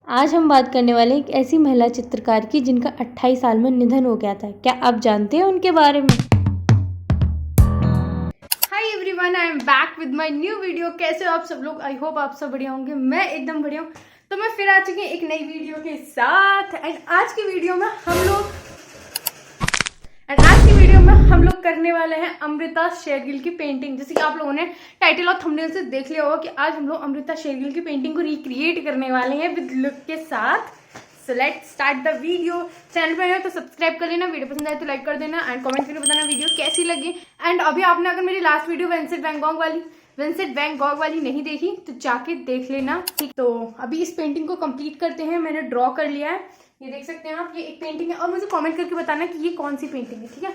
आज हम बात करने वाले हैं एक ऐसी महिला चित्रकार की जिनका 28 साल में निधन हो गया था। क्या आप जानते हैं उनके बारे में? Hi everyone, I am back with my new video. कैसे हो आप सब लोग? आई होप आप सब बढ़िया होंगे। मैं एकदम बढ़िया हूँ। तो मैं फिर आ चुकी हूँ एक नई वीडियो के साथ। एंड आज की वीडियो में हम लोग करने वाले हैं अमृता शेरगिल की पेंटिंग। जैसे कि आप लोगों ने टाइटल और थंबनेल से देख लिया होगा कि आज हम लोग अमृता शेरगिल की पेंटिंग को रिक्रिएट करने वाले हैं विद लुक के साथ। So let's start the video. Channel पर है तो सब्सक्राइब कर लेना, वीडियो पसंद आए तो लाइक कर देना एंड कमेंट करके बताना वीडियो कैसी लगी। एंड अभी आपने अगर मेरी last video Vincent van Gogh वाली नहीं देखी तो जाके देख लेना, ठीक। तो अभी इस पेंटिंग को कंप्लीट करते हैं। मैंने ड्रॉ कर लिया है, ये देख सकते हैं आप। ये एक पेंटिंग है और मुझे कमेंट करके बताना कि ये कौन सी पेंटिंग है, ठीक है।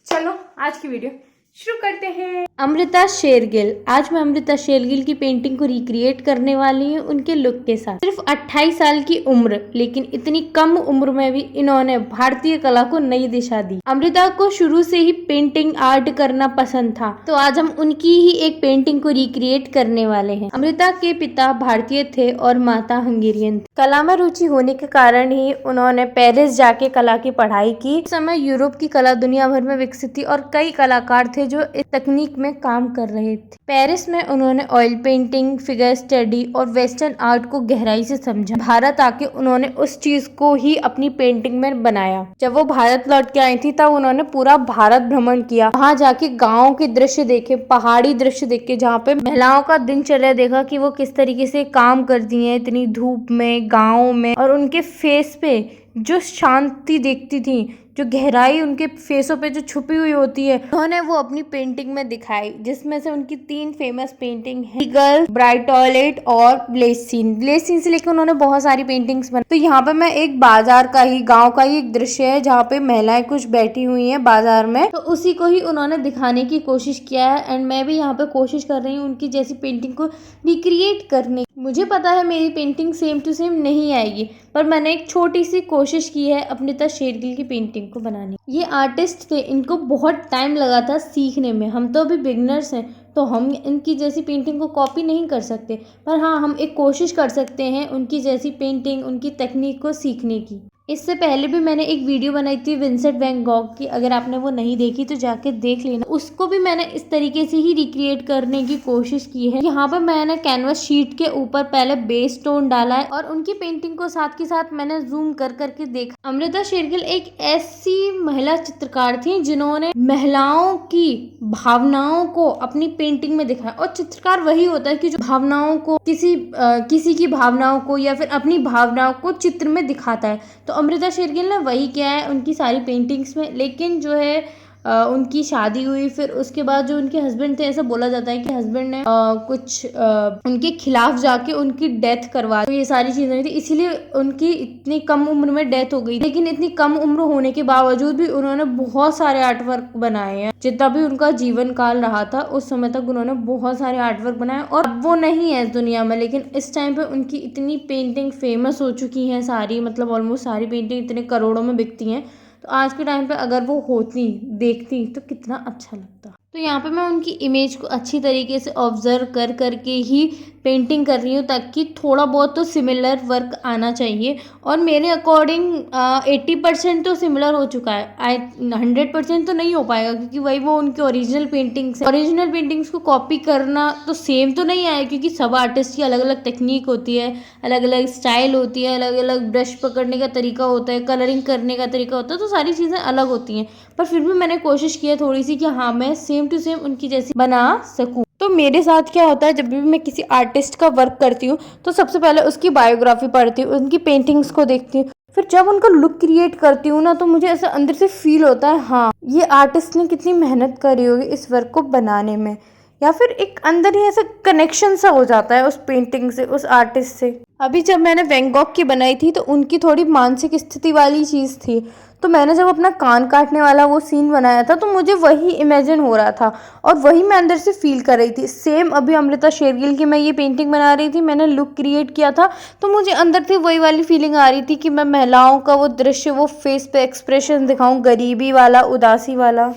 चलो आज की वीडियो शुरू करते हैं। अमृता शेरगिल। आज मैं अमृता शेरगिल की पेंटिंग को रिक्रिएट करने वाली हूँ उनके लुक के साथ। सिर्फ 28 साल की उम्र, लेकिन इतनी कम उम्र में भी इन्होंने भारतीय कला को नई दिशा दी। अमृता को शुरू से ही पेंटिंग आर्ट करना पसंद था, तो आज हम उनकी ही एक पेंटिंग को रिक्रिएट करने वाले हैं। अमृता के पिता भारतीय थे और माता हंगेरियन थी। कला में रुचि होने के कारण ही उन्होंने पेरिस जाके कला की पढ़ाई की। उस समय यूरोप की कला दुनिया भर में विकसित थी और कई कलाकार थे जो इस तकनीक में काम कर रहे थे। पेरिस में उन्होंने ऑयल पेंटिंग, फिगर स्टडी और वेस्टर्न आर्ट को गहराई से समझा। भारत आके उन्होंने उस चीज को ही अपनी पेंटिंग में बनाया। जब वो भारत लौट के आई थी तब उन्होंने पूरा भारत भ्रमण किया। वहाँ जाके गाँव के दृश्य देखे, पहाड़ी दृश्य देखे, जहाँ पे महिलाओं का दिनचर्या देखा कि वो किस तरीके से काम करती हैं इतनी धूप में, गाँव में, और उनके फेस पे जो शांति देखती थी, जो गहराई उनके फेसों पे जो छुपी हुई होती है, उन्होंने वो अपनी पेंटिंग में दिखाई। जिसमें से उनकी 3 फेमस पेंटिंग है, गर्ल, ब्राइट टॉयलेट और ब्लेस सीन। ब्लेस सीन से लेकर उन्होंने बहुत सारी पेंटिंग्स बनाई। तो यहाँ पे मैं एक बाजार का ही, गांव का ही एक दृश्य है जहाँ पे महिलाएं कुछ बैठी हुई हैं बाजार में, तो उसी को ही उन्होंने दिखाने की कोशिश किया है। एंड मैं भी यहाँ पे कोशिश कर रही हूँ उनकी जैसी पेंटिंग को रिक्रिएट करने। मुझे पता है मेरी पेंटिंग सेम टू सेम नहीं आएगी, पर मैंने एक छोटी सी कोशिश की है अमृता शेरगिल की पेंटिंग को बनाने। ये आर्टिस्ट थे, इनको बहुत टाइम लगा था सीखने में। हम तो अभी बिगनर्स हैं, तो हम इनकी जैसी पेंटिंग को कॉपी नहीं कर सकते, पर हाँ हम एक कोशिश कर सकते हैं उनकी जैसी पेंटिंग, उनकी तकनीक को सीखने की। इससे पहले भी मैंने एक वीडियो बनाई थी विंसेंट वैन गॉग की, अगर आपने वो नहीं देखी तो जाके देख लेना। उसको भी मैंने इस तरीके से ही रिक्रिएट करने की कोशिश की है। यहाँ पर मैंने कैनवस शीट के ऊपर पहले बेस टोन डाला है और उनकी पेंटिंग को साथ के साथ मैंने जूम कर करके देखा। अमृता शेरगिल एक ऐसी महिला चित्रकार थी जिन्होंने महिलाओं की भावनाओं को अपनी पेंटिंग में दिखाया। और चित्रकार वही होता है कि जो भावनाओं को, किसी की भावनाओं को या फिर अपनी भावनाओं को चित्र में दिखाता है। तो अमृता शेरगिल ने वही किया है उनकी सारी पेंटिंग्स में। लेकिन जो है उनकी शादी हुई, फिर उसके बाद जो उनके हस्बैंड थे, ऐसा बोला जाता है कि हस्बैंड ने कुछ उनके खिलाफ जाके उनकी डेथ करवा, तो ये सारी चीजें हुई थी, इसीलिए उनकी इतनी कम उम्र में डेथ हो गई। लेकिन इतनी कम उम्र होने के बावजूद भी उन्होंने बहुत सारे आर्ट वर्क बनाए हैं। जितना भी उनका जीवन काल रहा था उस समय तक उन्होंने बहुत सारे आर्ट वर्क बनाए। और अब वो नहीं है इस दुनिया में, लेकिन इस टाइम पे उनकी इतनी पेंटिंग फेमस हो चुकी हैं सारी, मतलब ऑलमोस्ट सारी पेंटिंग इतने करोड़ों में बिकती हैं। तो आज के टाइम पे अगर वो होती, देखती, तो कितना अच्छा लगता। तो यहाँ पे मैं उनकी इमेज को अच्छी तरीके से ऑब्जर्व कर करके ही पेंटिंग कर रही हूँ, ताकि थोड़ा बहुत तो सिमिलर वर्क आना चाहिए। और मेरे अकॉर्डिंग 80% तो सिमिलर हो चुका है। 100% तो नहीं हो पाएगा, क्योंकि वही वो उनकी ओरिजिनल पेंटिंग्स है। ओरिजिनल पेंटिंग्स को कॉपी करना तो सेम तो नहीं आया, क्योंकि सब आर्टिस्ट की अलग अलग टेक्निक होती है, अलग अलग स्टाइल होती है, अलग अलग ब्रश पकड़ने का तरीका होता है, कलरिंग करने का तरीका होता है, तो सारी चीज़ें अलग होती हैं। पर फिर भी मैंने कोशिश की है थोड़ी सी कि हाँ मैं सेम टू सेम उनकी जैसी बना सकूं। तो मेरे साथ क्या होता है, जब भी मैं किसी आर्टिस्ट का वर्क करती हूँ तो सबसे पहले उसकी बायोग्राफी पढ़ती हूँ, उनकी पेंटिंग्स को देखती हूँ, फिर जब उनका लुक क्रिएट करती हूँ ना, तो मुझे ऐसा अंदर से फील होता है हाँ ये आर्टिस्ट ने कितनी मेहनत करी होगी इस वर्क को बनाने में, या फिर एक अंदर ही ऐसा कनेक्शन सा हो जाता है उस पेंटिंग से, उस आर्टिस्ट से। अभी जब मैंने वैन गॉग की बनाई थी तो उनकी थोड़ी मानसिक स्थिति वाली चीज़ थी, तो मैंने जब अपना कान काटने वाला वो सीन बनाया था तो मुझे वही इमेजिन हो रहा था और वही मैं अंदर से फील कर रही थी। सेम अभी अमृता शेरगिल की मैं ये पेंटिंग बना रही थी, मैंने लुक क्रिएट किया था, तो मुझे अंदर से वही वाली फीलिंग आ रही थी कि मैं महिलाओं का वो दृश्य, वो फेस पे एक्सप्रेशन दिखाऊं, गरीबी वाला, उदासी वाला।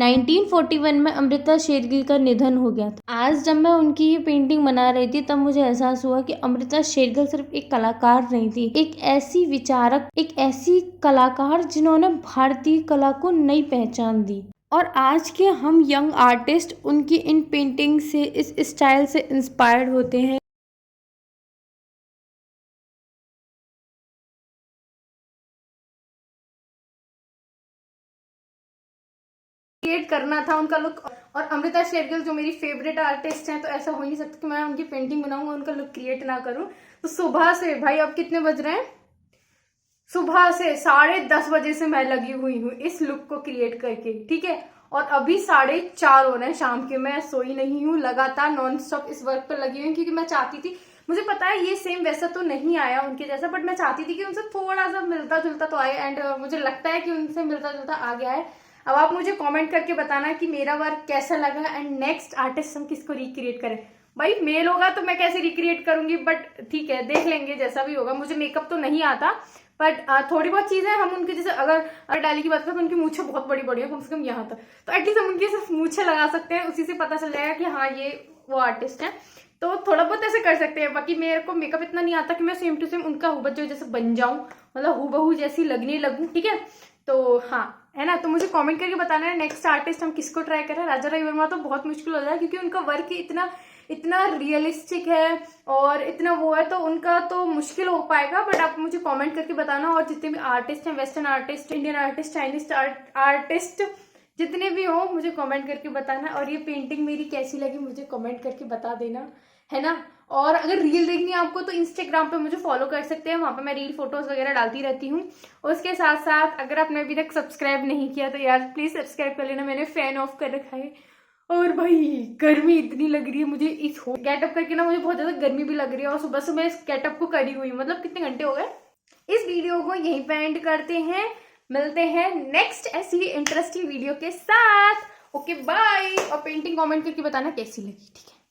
1941 में अमृता शेरगिल का निधन हो गया था। आज जब मैं उनकी ये पेंटिंग बना रही थी तब मुझे एहसास हुआ कि अमृता शेरगिल सिर्फ एक कलाकार नहीं थी, एक ऐसी विचारक, एक ऐसी कलाकार जिन्होंने भारतीय कला को नई पहचान दी। और आज के हम यंग आर्टिस्ट उनकी इन पेंटिंग से, इस स्टाइल से इंस्पायर्ड होते हैं। क्रिएट करना था उनका लुक। और अमृता शेरगिल जो मेरी फेवरेट आर्टिस्ट हैं, तो ऐसा हो नहीं सकता कि मैं उनकी पेंटिंग बनाऊंगा उनका लुक क्रिएट ना करूं। तो सुबह से, भाई अब कितने बज रहे हैं, सुबह से 10:30 बजे से मैं लगी हुई हूँ इस लुक को क्रिएट करके, ठीक है। और अभी 4:30 हो रहे हैं शाम के, मैं सोई नहीं हूँ, लगातार नॉन स्टॉप इस वर्क पर लगी हुई हूँ, क्योंकि मैं चाहती थी, मुझे पता है ये सेम वैसा तो नहीं आया उनके जैसा, बट मैं चाहती थी कि उनसे थोड़ा सा मिलता जुलता तो आए, एंड मुझे लगता है कि उनसे मिलता जुलता आ गया है। अब आप मुझे कमेंट करके बताना कि मेरा वर्क कैसा लगा, एंड नेक्स्ट आर्टिस्ट हम किसको रिक्रिएट करें। भाई मेल होगा तो मैं कैसे रिक्रिएट करूंगी, बट ठीक है, देख लेंगे जैसा भी होगा। मुझे मेकअप तो नहीं आता, बट थोड़ी बहुत चीजें हम उनके, जैसे अगर डाली की बात करें तो उनकी मूछें बहुत बड़ी बड़ी है, कम से कम यहाँ तक, तो एटलीस्ट हम उनकी सिर्फ मूछें लगा सकते हैं, उसी से पता चल जाएगा कि हाँ ये वो आर्टिस्ट है। तो थोड़ा बहुत ऐसे कर सकते हैं। बाकी मेरे को मेकअप इतना नहीं आता कि मैं सेम टू सेम उनका हूबहू जैसे बन जाऊं, मतलब हूबहू जैसी लगने लगूं, ठीक है। तो हाँ, है ना। तो मुझे कमेंट करके बताना है नेक्स्ट आर्टिस्ट हम किसको ट्राई करें। राजा रवि वर्मा तो बहुत मुश्किल हो जाए, क्योंकि उनका वर्क ही इतना रियलिस्टिक है और इतना वो है, तो उनका तो मुश्किल हो पाएगा। बट आप मुझे कमेंट करके बताना, और जितने भी आर्टिस्ट हैं, western artist, Indian artist, Chinese artist, जितने भी हो, मुझे कमेंट करके बताना। और ये पेंटिंग मेरी कैसी लगी मुझे कमेंट करके बता देना, है ना। और अगर रील देखनी है आपको तो इंस्टाग्राम पे मुझे फॉलो कर सकते हैं, वहां पे मैं रील फोटोज वगैरह डालती रहती हूँ। उसके साथ साथ अगर आपने अभी तक सब्सक्राइब नहीं किया तो यार प्लीज सब्सक्राइब कर लेना, मैंने फैन ऑफ कर रखा है। और भाई गर्मी इतनी लग रही है मुझे, इस गेटअप करके ना मुझे बहुत ज्यादा गर्मी भी लग रही है, और सुबह से मैं इस गेटअप को करी हुई, मतलब कितने घंटे हो गए। इस वीडियो को यहीं पे एंड करते हैं, मिलते हैं नेक्स्ट ऐसी ही इंटरेस्टिंग वीडियो के साथ। Okay bye. और पेंटिंग कमेंट करके बताना कैसी लगी, ठीक है।